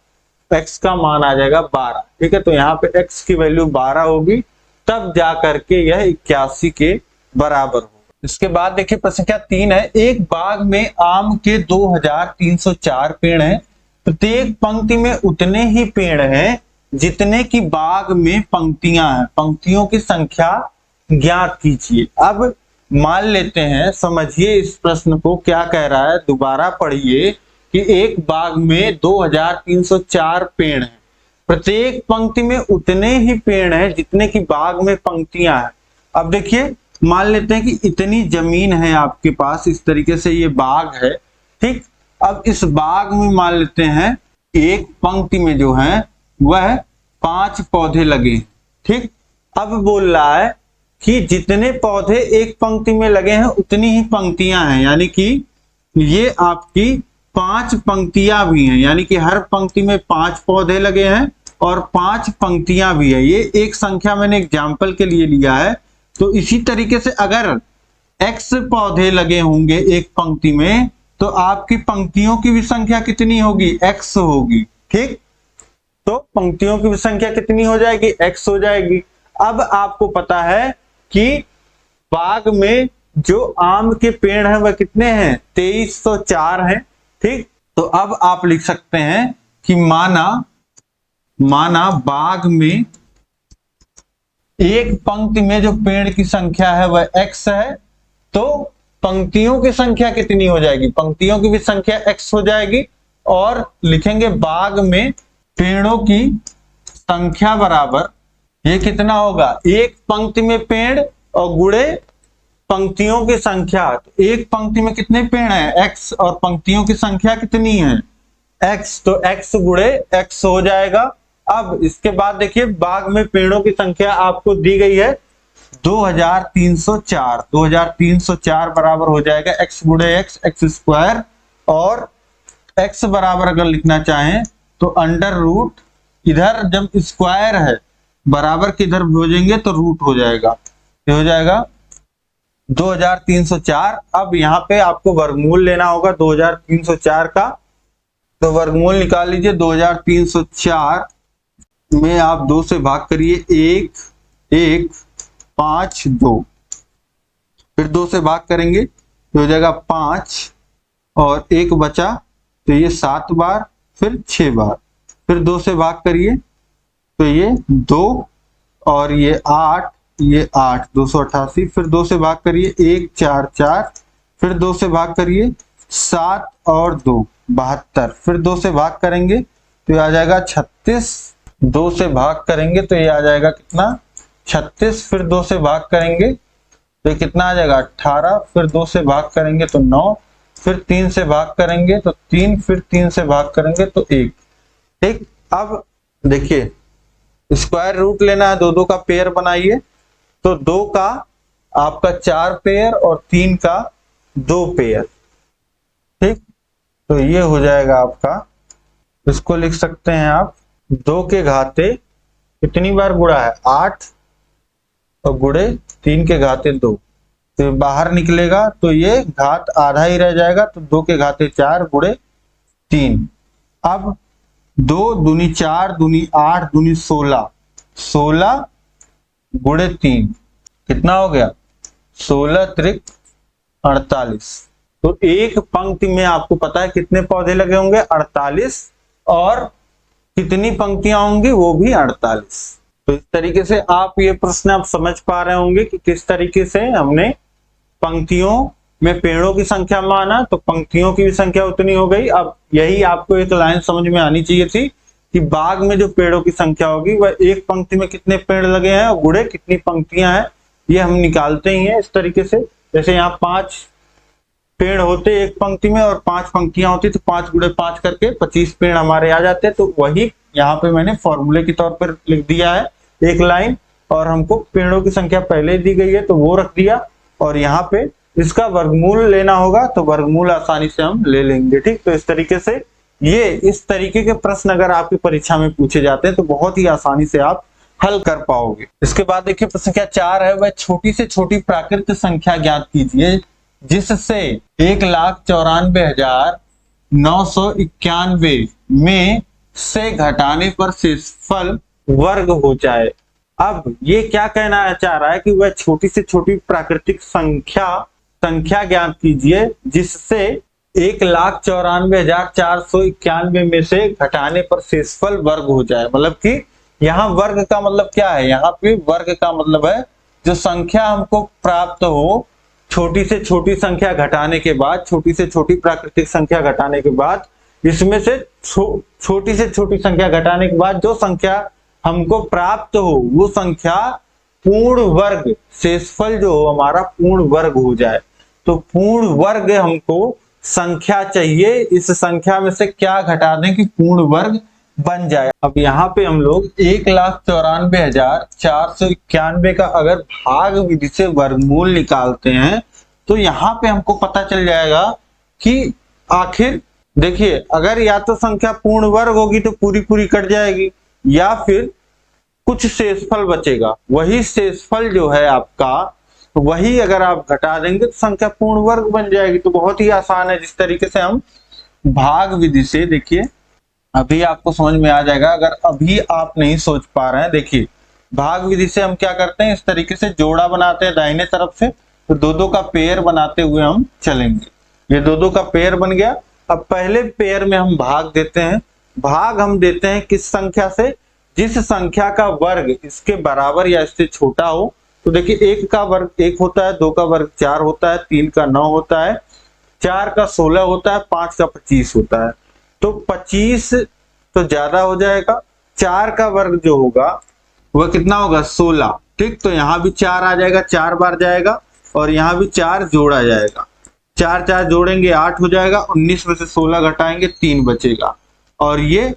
Speaker 2: x का मान आ जाएगा 12। ठीक है, तो यहाँ पे x की वैल्यू 12 होगी, तब जा करके यह 81 के बराबर होगा। इसके बाद देखिए प्रश्न संख्या 3 है, एक बाग में आम के 2304 पेड़ हैं, प्रत्येक पंक्ति में उतने ही पेड़ हैं जितने की बाग में पंक्तियां हैं, पंक्तियों की संख्या ज्ञात कीजिए। अब मान लेते हैं, समझिए इस प्रश्न को क्या कह रहा है, दोबारा पढ़िए कि एक बाग में 2304 पेड़ हैं, प्रत्येक पंक्ति में उतने ही पेड़ हैं जितने की बाग में पंक्तियां हैं। अब देखिए मान लेते हैं कि इतनी जमीन है आपके पास, इस तरीके से ये बाग है। ठीक, अब इस बाग में मान लेते हैं एक पंक्ति में जो है वह 5 पौधे लगे। ठीक, अब बोल रहा है कि जितने पौधे एक पंक्ति में लगे हैं उतनी ही पंक्तियां हैं, यानी कि ये आपकी 5 पंक्तियां भी हैं, यानी कि हर पंक्ति में 5 पौधे लगे हैं और 5 पंक्तियां भी है। ये एक संख्या मैंने एग्जाम्पल के लिए लिया है। तो इसी तरीके से अगर x पौधे लगे होंगे एक पंक्ति में, तो आपकी पंक्तियों की भी संख्या कितनी होगी, x होगी। ठीक, तो पंक्तियों की भी संख्या कितनी हो जाएगी, x हो जाएगी। अब आपको पता है कि बाग में जो आम के पेड़ हैं वह कितने हैं, 2304 हैं। ठीक, तो अब आप लिख सकते हैं कि माना बाग में एक पंक्ति में जो पेड़ की संख्या है वह x है, तो पंक्तियों की संख्या कितनी हो जाएगी, पंक्तियों की भी संख्या x हो जाएगी। और लिखेंगे बाग में पेड़ों की संख्या बराबर, ये कितना होगा, एक पंक्ति में पेड़ और गुणे पंक्तियों की संख्या। तो एक पंक्ति में कितने पेड़ हैं, x, और पंक्तियों की संख्या कितनी है, x, तो x गुणे x हो जाएगा। अब इसके बाद देखिए बाग में पेड़ों की संख्या आपको दी गई है 2304, 2304 बराबर हो जाएगा x गुणे x, x स्क्वायर, और x बराबर अगर लिखना चाहें तो अंडर रूट, इधर जब स्क्वायर है बराबर के इधर भेजेंगे तो रूट हो जाएगा, ये हो जाएगा 2304। अब यहाँ पे आपको वर्गमूल लेना होगा 2304 का, तो वर्गमूल निकाल लीजिए। 2304 में आप 2 से भाग करिए, 1 1 5 2, फिर 2 से भाग करेंगे तो हो जाएगा 5 और 1 बचा, तो ये 7 बार, फिर 6 बार, फिर 2 से भाग करिए तो ये 2 और ये 8, ये 8, 288, फिर 2 से भाग करिए 1 4 4, फिर 2 से भाग करिए 7 और 2 72, फिर 2 से भाग करेंगे तो ये आ जाएगा 36, 2 से भाग करेंगे तो ये आ जाएगा कितना 36, फिर 2 से भाग करेंगे तो ये कितना आ जाएगा 18, फिर 2 से भाग करेंगे तो 9, फिर 3 से भाग करेंगे तो 3, फिर 3 से भाग करेंगे तो 1। ठीक, अब देखिए स्क्वायर रूट लेना है, 2 2 का पेयर बनाइए, तो 2 का आपका 4 पेयर और 3 का 2 पेयर, ठीक, तो ये हो जाएगा आपका, इसको लिख सकते हैं आप 2 के घाते कितनी बार गुणा है 8 और गुणे 3 के घाते 2, तो बाहर निकलेगा तो ये घात आधा ही रह जाएगा, तो 2 के घाते 4 गुणे 3। अब 2 दूनी 4 दूनी 8 दूनी 16, 16 गुणे 3 कितना हो गया 16 त्रिक 48। तो एक पंक्ति में आपको पता है कितने पौधे लगे होंगे 48, और कितनी पंक्तियां होंगी वो भी 48। तो इस तरीके से आप ये प्रश्न आप समझ पा रहे होंगे कि किस तरीके से हमने पंक्तियों में पेड़ों की संख्या माना, तो पंक्तियों की भी संख्या उतनी हो गई। अब यही आपको एक लाइन समझ में आनी चाहिए थी कि बाग में जो पेड़ों की संख्या होगी वह एक पंक्ति में कितने पेड़ लगे हैं और गुणे कितनी पंक्तियां हैं, ये हम निकालते ही हैं इस तरीके से। जैसे यहाँ 5 पेड़ होते एक पंक्ति में और 5 पंक्तियां होती, तो 5 गुणे 5 करके 25 पेड़ हमारे आ जाते हैं। तो वही यहाँ पे मैंने फॉर्मूले के तौर पर लिख दिया है एक लाइन, और हमको पेड़ों की संख्या पहले दी गई है तो वो रख दिया, और यहाँ पे इसका वर्गमूल लेना होगा तो वर्गमूल आसानी से हम ले लेंगे। ठीक, तो इस तरीके से ये इस तरीके के प्रश्न अगर आपकी परीक्षा में पूछे जाते हैं तो बहुत ही आसानी से आप हल कर पाओगे। इसके बाद देखिए प्रश्न संख्या 4 है, वह छोटी से छोटी प्राकृतिक संख्या ज्ञात कीजिए जिससे 1,94,991 में से घटाने पर शेषफल वर्ग हो जाए। अब ये क्या कहना चाह रहा है कि वह छोटी से छोटी प्राकृतिक संख्या ज्ञात कीजिए जिससे 1,94,491 में से घटाने पर शेषफल वर्ग हो जाए। मतलब कि यहाँ वर्ग का मतलब क्या है, यहाँ पे वर्ग का मतलब है जो संख्या हमको प्राप्त हो छोटी से छोटी संख्या घटाने के बाद, छोटी से छोटी प्राकृतिक संख्या घटाने के बाद, इसमें से छोटी से छोटी संख्या घटाने के बाद जो संख्या हमको प्राप्त हो वो संख्या पूर्ण वर्ग, शेषफल जो हो हमारा पूर्ण वर्ग हो जाए। तो पूर्ण वर्ग हमको संख्या चाहिए, इस संख्या में से क्या घटा दें कि पूर्ण वर्ग बन जाए। अब यहाँ पे हम लोग 1,94,491 का अगर भाग विधि से वर्गमूल निकालते हैं तो यहाँ पे हमको पता चल जाएगा कि आखिर देखिए, अगर या तो संख्या पूर्ण वर्ग होगी तो पूरी पूरी कट जाएगी, या फिर कुछ शेषफल बचेगा, वही शेषफल जो है आपका वही अगर आप घटा देंगे तो संख्या पूर्ण वर्ग बन जाएगी। तो बहुत ही आसान है जिस तरीके से हम भाग विधि से, देखिए अभी आपको समझ में आ जाएगा अगर अभी आप नहीं सोच पा रहे हैं। देखिए भाग विधि से हम क्या करते हैं, इस तरीके से जोड़ा बनाते हैं दाहिने तरफ से, तो 2-2 का पेयर बनाते हुए हम चलेंगे। ये 2-2 का पेयर बन गया। अब पहले पेयर में हम भाग देते हैं, भाग हम देते हैं किस संख्या से, जिस संख्या का वर्ग इसके बराबर या इससे छोटा हो। तो देखिए 1 का वर्ग 1 होता है, 2 का वर्ग 4 होता है, 3 का 9 होता है, 4 का 16 होता है, 5 का 25 होता है। तो 25 तो ज्यादा हो जाएगा, 4 का वर्ग जो होगा वह कितना होगा 16। ठीक, तो यहाँ भी 4 आ जाएगा, 4 बार जाएगा, और यहाँ भी 4 जोड़ा जाएगा, 4 4 जोड़ेंगे 8 हो जाएगा, 19 में से 16 घटाएंगे 3 बचेगा। और ये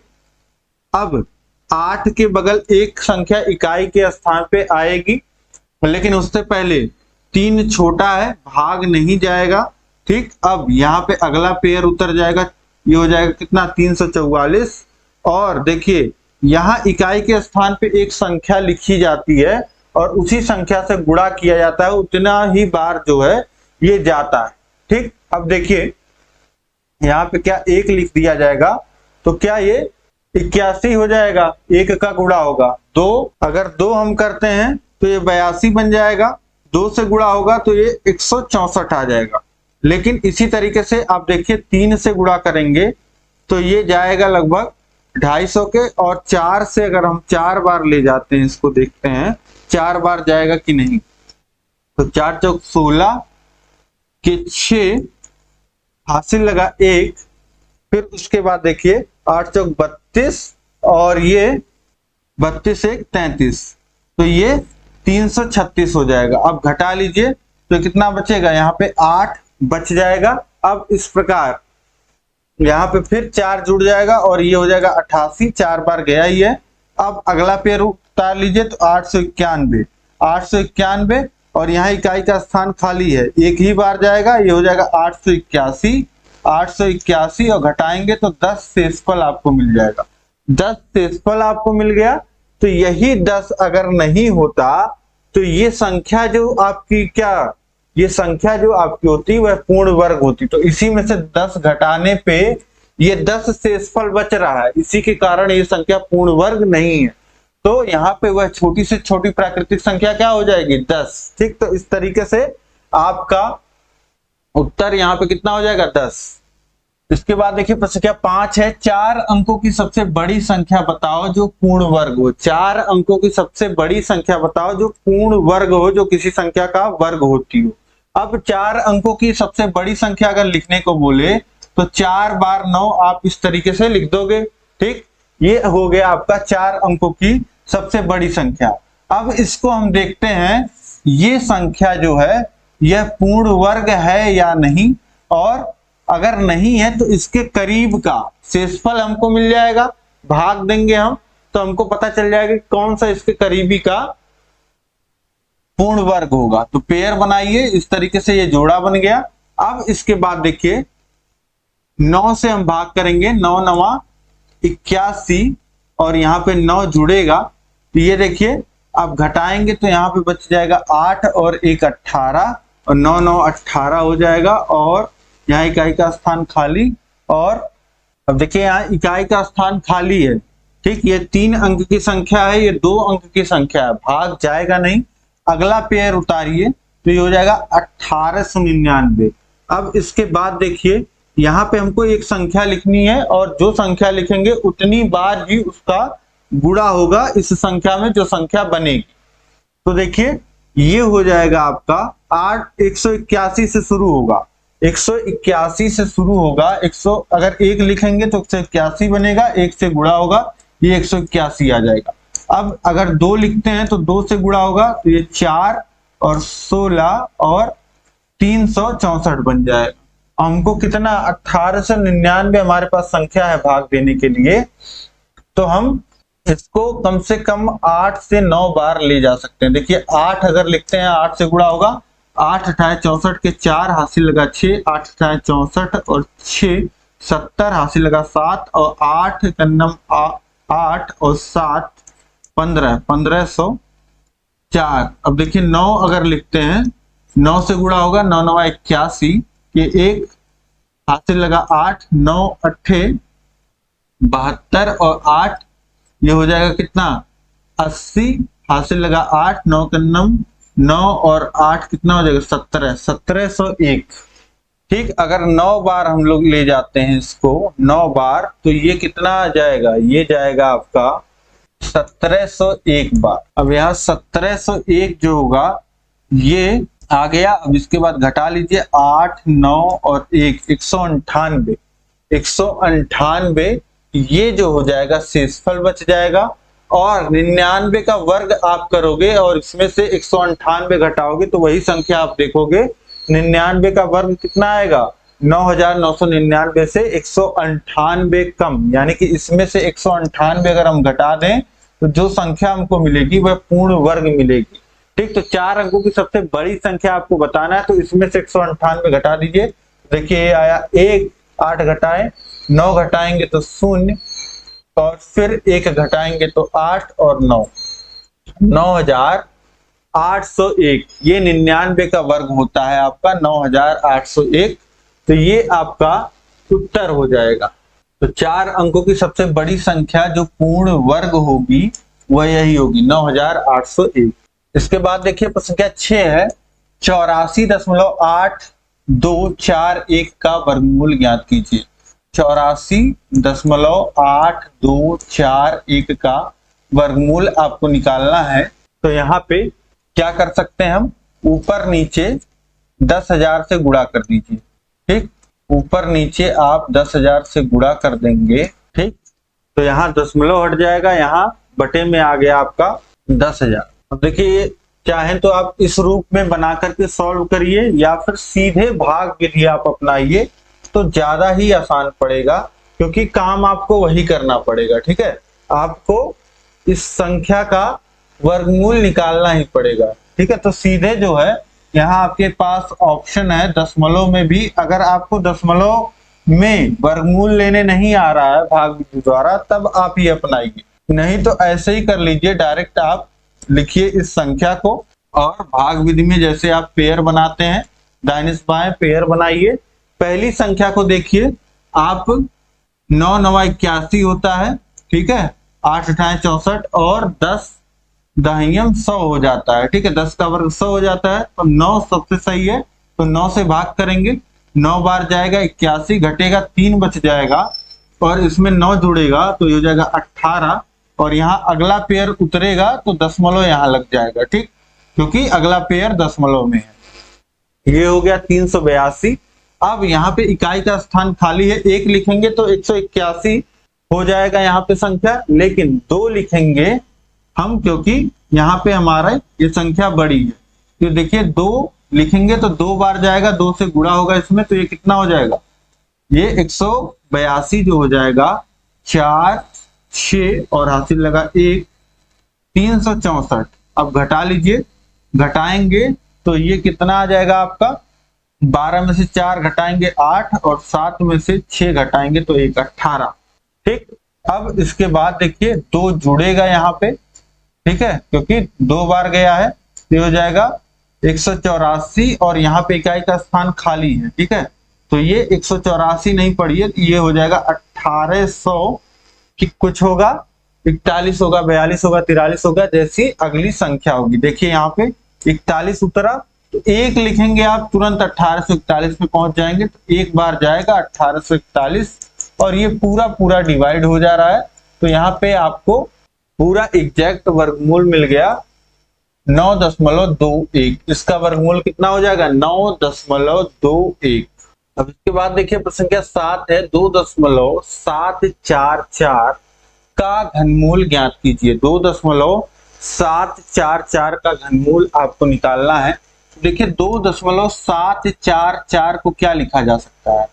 Speaker 2: अब 8 के बगल एक संख्या इकाई के स्थान पे आएगी, लेकिन उससे पहले 3 छोटा है, भाग नहीं जाएगा। ठीक, अब यहाँ पे अगला पेयर उतर जाएगा, ये हो जाएगा कितना 344। और देखिए यहाँ इकाई के स्थान पे एक संख्या लिखी जाती है और उसी संख्या से गुणा किया जाता है, उतना ही बार जो है ये जाता है। ठीक, अब देखिए यहाँ पे क्या 1 लिख दिया जाएगा, तो क्या ये 81 हो जाएगा, 1 का गुणा होगा 2, अगर 2 हम करते हैं तो ये 82 बन जाएगा, 2 से गुणा होगा तो ये 164 आ जाएगा। लेकिन इसी तरीके से आप देखिए 3 से गुणा करेंगे तो ये जाएगा लगभग 250 के, और 4 से अगर हम 4 बार ले जाते हैं, इसको देखते हैं 4 बार जाएगा कि नहीं। तो 4 चौक 16 के 6 हासिल लगा 1, फिर उसके बाद देखिए 8 चौक 32 और ये 32 1 33, तो ये 336 हो जाएगा। अब घटा लीजिए तो कितना बचेगा, यहाँ पे 8 बच जाएगा। अब इस प्रकार यहाँ पे फिर 4 जुड़ जाएगा और ये हो जाएगा 88, 4 बार गया ही है। अब अगला पेयर उतार लीजिए तो 891 और यहाँ इकाई का स्थान खाली है, एक ही बार जाएगा, ये हो जाएगा 881। 881 और घटाएंगे तो 10 शेषफल आपको मिल जाएगा। 10 शेषफल आपको मिल गया। तो यही 10 अगर नहीं होता तो ये संख्या जो आपकी ये संख्या जो आपकी होती वह पूर्ण वर्ग होती। तो इसी में से 10 घटाने पे ये 10 शेषफल बच रहा है, इसी के कारण ये संख्या पूर्ण वर्ग नहीं है। तो यहाँ पे वह छोटी से छोटी प्राकृतिक संख्या क्या हो जाएगी? 10। ठीक, तो इस तरीके से आपका उत्तर यहाँ पे कितना हो जाएगा? 10। इसके बाद देखिए प्रश्न क्या 5 है, 4 अंकों की सबसे बड़ी संख्या बताओ जो पूर्ण वर्ग हो। 4 अंकों की सबसे बड़ी संख्या बताओ जो पूर्ण वर्ग हो, जो किसी संख्या का वर्ग होती हो। अब 4 अंकों की सबसे बड़ी संख्या अगर लिखने को बोले तो 4 बार 9 आप इस तरीके से लिख दोगे। ठीक, ये हो गया आपका 4 अंकों की सबसे बड़ी संख्या। अब इसको हम देखते हैं ये संख्या जो है यह पूर्ण वर्ग है या नहीं, और अगर नहीं है तो इसके करीब का शेषफल हमको मिल जाएगा। भाग देंगे हम तो हमको पता चल जाएगा कि कौन सा इसके करीबी का पूर्ण वर्ग होगा। तो पेयर बनाइए, इस तरीके से ये जोड़ा बन गया। अब इसके बाद देखिए 9 से हम भाग करेंगे, 9 9 81 और यहाँ पे 9 जुड़ेगा तो ये देखिए अब घटाएंगे तो यहाँ पे बच जाएगा 8 और 1 18 और 9 9 18 हो जाएगा, और यहाँ इकाई का स्थान खाली। और अब देखिए यहाँ इकाई का स्थान खाली है। ठीक, ये 3 अंक की संख्या है, ये 2 अंक की संख्या है, भाग जाएगा नहीं। अगला पेयर उतारिए तो ये हो जाएगा 1899। अब इसके बाद देखिए यहाँ पे हमको एक संख्या लिखनी है और जो संख्या लिखेंगे उतनी बार ही उसका गुणा होगा इस संख्या में जो संख्या बनेगी। तो देखिए ये हो जाएगा आपका 181 से शुरू होगा, 181 से शुरू होगा। 100 अगर 1 लिखेंगे तो 181 बनेगा, 1 से गुणा होगा ये 181 आ जाएगा। अब अगर 2 लिखते हैं तो 2 से गुणा होगा तो ये 4 और 16 और 364 बन जाएगा। हमको कितना 1899 हमारे पास संख्या है भाग देने के लिए, तो हम इसको कम से कम 8 से 9 बार ले जा सकते हैं। देखिए 8 अगर लिखते हैं 8 से गुणा होगा, 8 8 64 के 4 हासिल लगा 6, 8 8 64 और 6 70 हासिल लगा 7 और 8 कन्नम 8 और 7 15 1504। अब देखिए 9 अगर लिखते हैं 9 से गुणा होगा, 9 9 81 ये 1 हासिल लगा 8, 9 8 72 और 8 ये हो जाएगा कितना 80 हासिल लगा 8, 9 कन्नम 9 और 8 कितना हो जाएगा 17 1701। ठीक, अगर 9 बार हम लोग ले जाते हैं इसको 9 बार तो ये कितना आ जाएगा, ये जाएगा आपका 1701 बार। अब यहाँ 1701 जो होगा ये आ गया। अब इसके बाद घटा लीजिए 8 9 और 1 198 198 ये जो हो जाएगा शेषफल बच जाएगा। और 99 का वर्ग आप करोगे और इसमें से 198 घटाओगे तो वही संख्या आप देखोगे। 99 का वर्ग कितना आएगा 9999 से 198 कम, यानी कि इसमें से 198 अगर हम घटा दें तो जो संख्या हमको मिलेगी वह पूर्ण वर्ग मिलेगी। ठीक, तो 4 अंकों की सबसे बड़ी संख्या आपको बताना है तो इसमें से 198 घटा दीजिए। देखिए ये आया 1, 8 घटाएं 9 घटाएंगे तो 0 और फिर 1 घटाएंगे तो 8 और 9 9801। ये 99 का वर्ग होता है आपका 9801। तो ये आपका उत्तर हो जाएगा। तो 4 अंकों की सबसे बड़ी संख्या जो पूर्ण वर्ग होगी वह यही होगी 9801। इसके बाद देखिए प्रश्न संख्या 6 है, 84.8241 का वर्गमूल ज्ञात कीजिए। 84.8241 का वर्गमूल आपको निकालना है। तो यहाँ पे क्या कर सकते हैं हम, ऊपर नीचे 10,000 से गुणा कर दीजिए। ठीक, ऊपर नीचे आप 10,000 से गुणा कर देंगे। ठीक, तो यहाँ दशमलव हट जाएगा, यहाँ बटे में आ गया आपका 10,000। अब देखिए चाहें तो आप इस रूप में बना करके सॉल्व करिए या फिर सीधे भाग विधि आप अपनाइए तो ज्यादा ही आसान पड़ेगा, क्योंकि काम आपको वही करना पड़ेगा। ठीक है, आपको इस संख्या का वर्गमूल निकालना ही पड़ेगा। ठीक है, तो सीधे जो है यहाँ आपके पास ऑप्शन है दशमलव में भी, अगर आपको दशमलव में वर्गमूल लेने नहीं आ रहा है भाग विधि द्वारा, तब आप ये अपनाइए। नहीं तो ऐसे ही कर लीजिए, डायरेक्ट आप लिखिए इस संख्या को और भाग विधि में जैसे आप पेयर बनाते हैं दाहिने से बाएं पेयर बनाइए। पहली संख्या को देखिए आप 9 9 81 होता है, ठीक है, 8 8 64 और 10 दहियम 100 हो जाता है, ठीक है, 10 का वर्ग 100 हो जाता है। तो 9 सबसे सही है, तो 9 से भाग करेंगे, 9 बार जाएगा 81, घटेगा 3 बच जाएगा और इसमें 9 जुड़ेगा तो ये हो जाएगा 18 और यहाँ अगला पेयर उतरेगा तो दशमलव यहाँ लग जाएगा, ठीक, क्योंकि अगला पेयर दशमलव में है। ये हो गया 382। अब यहाँ पे इकाई का स्थान खाली है, 1 लिखेंगे तो 181 हो जाएगा यहाँ पे संख्या, लेकिन 2 लिखेंगे हम क्योंकि यहाँ पे हमारा ये संख्या बड़ी है। तो देखिए 2 लिखेंगे तो 2 बार जाएगा, 2 से गुणा होगा इसमें, तो ये कितना हो जाएगा, ये 182 जो हो जाएगा, 4 6 और हासिल लगा 1, 364। अब घटा लीजिए, घटाएंगे तो ये कितना आ जाएगा आपका, 12 में से 4 घटाएंगे 8 और 7 में से 6 घटाएंगे तो 1 18, ठीक। अब इसके बाद देखिए 2 जुड़ेगा यहाँ पे, ठीक है, क्योंकि 2 बार गया है, ये हो जाएगा 184 और यहाँ पे इकाई का स्थान खाली है, ठीक है, तो ये 184 नहीं पढ़िए, ये हो जाएगा 1800 कि कुछ होगा, 41 होगा, 42 होगा, 43 होगा, जैसी अगली संख्या होगी। देखिए यहाँ पे 41 उतरा तो 1 लिखेंगे आप, तुरंत 1841 पे पहुंच जाएंगे, तो 1 बार जाएगा 1841 और ये पूरा डिवाइड हो जा रहा है। तो यहाँ पे आपको पूरा एग्जैक्ट वर्गमूल मिल गया 9.21। इसका वर्गमूल कितना हो जाएगा, 9.21। अब इसके बाद देखिए प्रश्न संख्या 7 है, 2.744 का घनमूल ज्ञात कीजिए। 2.744 का घनमूल आपको निकालना है। देखिए 2.744 को क्या लिखा जा सकता है,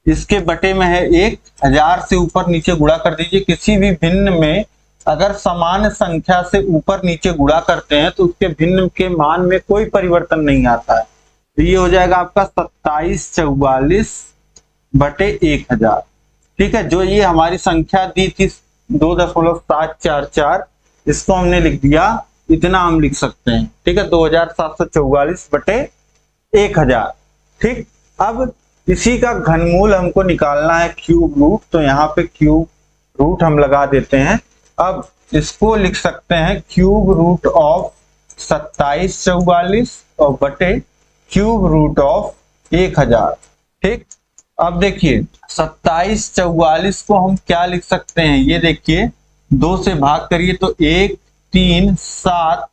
Speaker 2: इसके बटे में है 1, 1000 से ऊपर नीचे गुणा कर दीजिए। किसी भी भिन्न में अगर समान संख्या से ऊपर नीचे गुणा करते हैं तो उसके भिन्न के मान में कोई परिवर्तन नहीं आता है। तो ये हो जाएगा आपका 2744 बटे 1000, ठीक है। जो ये हमारी संख्या दी थी 2.744, इसको हमने लिख दिया, इतना हम लिख सकते हैं, ठीक है, 2744 बटे 1000, ठीक। अब इसी का घनमूल हमको निकालना है क्यूब रूट, तो यहाँ पे क्यूब रूट हम लगा देते हैं। अब इसको लिख सकते हैं क्यूब रूट ऑफ 2744 और बटे क्यूब रूट ऑफ 1000, ठीक। अब देखिए 2744 को हम क्या लिख सकते हैं, ये देखिए 2 से भाग करिए तो 1 3 7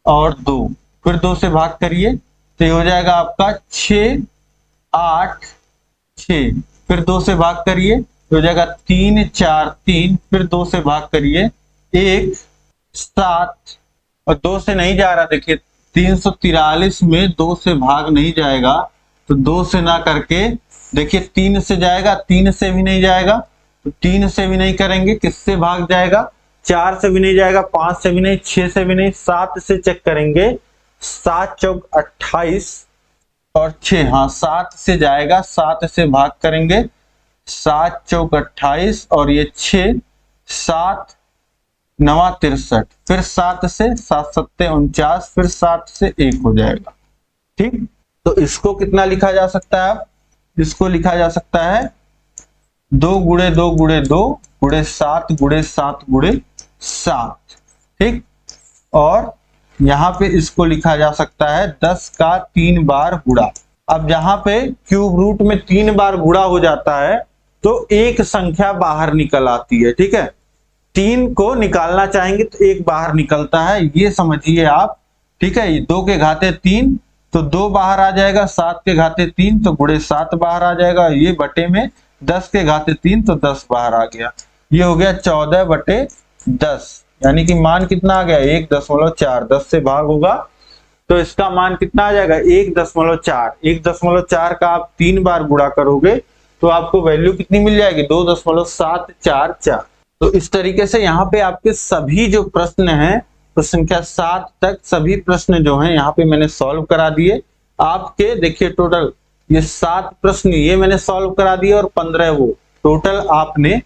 Speaker 2: और 2, फिर 2 से भाग करिए तो ये हो जाएगा आपका 6 8 6, फिर 2 से भाग करिए तो हो जाएगा 3 4 3, फिर 2 से भाग करिए 1 7 और 2 से नहीं जा रहा, देखिए 343 में 2 से भाग नहीं जाएगा, तो 2 से ना करके देखिए 3 से जाएगा, 3 से भी नहीं जाएगा, तो 3 से भी नहीं करेंगे, किससे भाग जाएगा, 4 से भी नहीं जाएगा, 5 से भी नहीं, 6 से भी नहीं, 7 से चेक करेंगे, 7 चौक 28 और 6, हाँ 7 से जाएगा, 7 से भाग करेंगे, 7 चौक 28 और ये 6, 7 9 63, फिर 7 से 7 7 49, फिर 7 से 1 हो जाएगा, ठीक। तो इसको कितना लिखा जा सकता है, इसको लिखा जा सकता है 2 गुणे 2 गुणे 2 गुणे 7 गुणे 7 गुणे 7, ठीक। और यहाँ पे इसको लिखा जा सकता है 10 का 3 बार गुणा। अब जहां पे क्यूब रूट में 3 बार गुणा हो जाता है तो एक संख्या बाहर निकल आती है, ठीक है। 3 को निकालना चाहेंगे तो 1 बाहर निकलता है, ये समझिए आप, ठीक है। 2 के घाते 3 तो 2 बाहर आ जाएगा, 7 के घाते 3 तो गुणे 7 बाहर आ जाएगा, ये बटे में 10 के घाते 3 तो 10 बाहर आ गया, ये हो गया 14 बटे 10, यानी कि मान कितना आ गया 1.4, 10 से भाग होगा तो इसका मान कितना आ जाएगा 1.4। 1.4 का आप 3 बार गुणा करोगे तो आपको वैल्यू कितनी मिल जाएगी 2.744। तो इस तरीके से यहाँ पे आपके सभी जो प्रश्न हैं तो संख्या 7 तक सभी प्रश्न जो हैं यहाँ पे मैंने सॉल्व करा दिए। आपके देखिए टोटल ये 7 प्रश्न ये मैंने सॉल्व करा दिए और 15 वो, टोटल आपने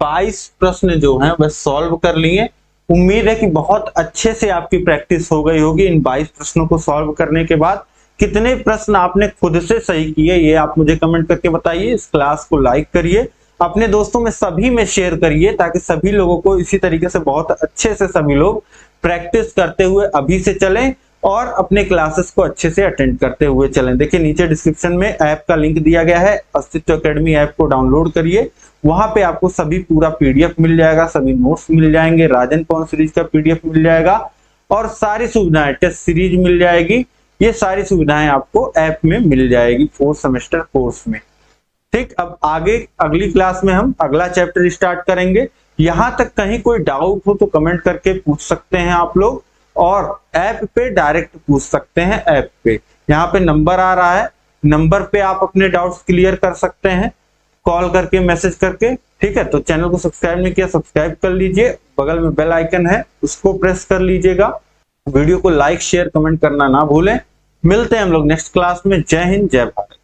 Speaker 2: 22 प्रश्न जो हैं वह सॉल्व कर लिए। उम्मीद है कि बहुत अच्छे से आपकी प्रैक्टिस हो गई होगी इन 22 प्रश्नों को सॉल्व करने के बाद। कितने प्रश्न आपने खुद से सही किए ये आप मुझे कमेंट करके बताइए। इस क्लास को लाइक करिए, अपने दोस्तों में सभी में शेयर करिए, ताकि सभी लोगों को इसी तरीके से बहुत अच्छे से सभी लोग प्रैक्टिस करते हुए अभी से चलें और अपने क्लासेस को अच्छे से अटेंड करते हुए चलें। देखिए नीचे डिस्क्रिप्शन में ऐप का लिंक दिया गया है, अस्तित्व एकेडमी ऐप को डाउनलोड करिए। वहां पे आपको सभी पूरा पीडीएफ मिल जाएगा, सभी नोट्स मिल जाएंगे, राजन पवन सीरीज का पीडीएफ मिल जाएगा और सारी सुविधाएं, टेस्ट सीरीज मिल जाएगी। ये सारी सुविधाएं आपको ऐप में मिल जाएगी 4 सेमेस्टर कोर्स में। ठीक, अब आगे अगली क्लास में हम अगला चैप्टर स्टार्ट करेंगे। यहां तक कहीं कोई डाउट हो तो कमेंट करके पूछ सकते हैं आप लोग, और ऐप पे डायरेक्ट पूछ सकते हैं। ऐप पे यहाँ पे नंबर आ रहा है, नंबर पे आप अपने डाउट्स क्लियर कर सकते हैं कॉल करके, मैसेज करके। ठीक है, तो चैनल को सब्सक्राइब नहीं किया सब्सक्राइब कर लीजिए, बगल में बेल आइकन है उसको प्रेस कर लीजिएगा। वीडियो को लाइक शेयर कमेंट करना ना भूलें। मिलते हैं हम लोग नेक्स्ट क्लास में। जय हिंद जय भारत।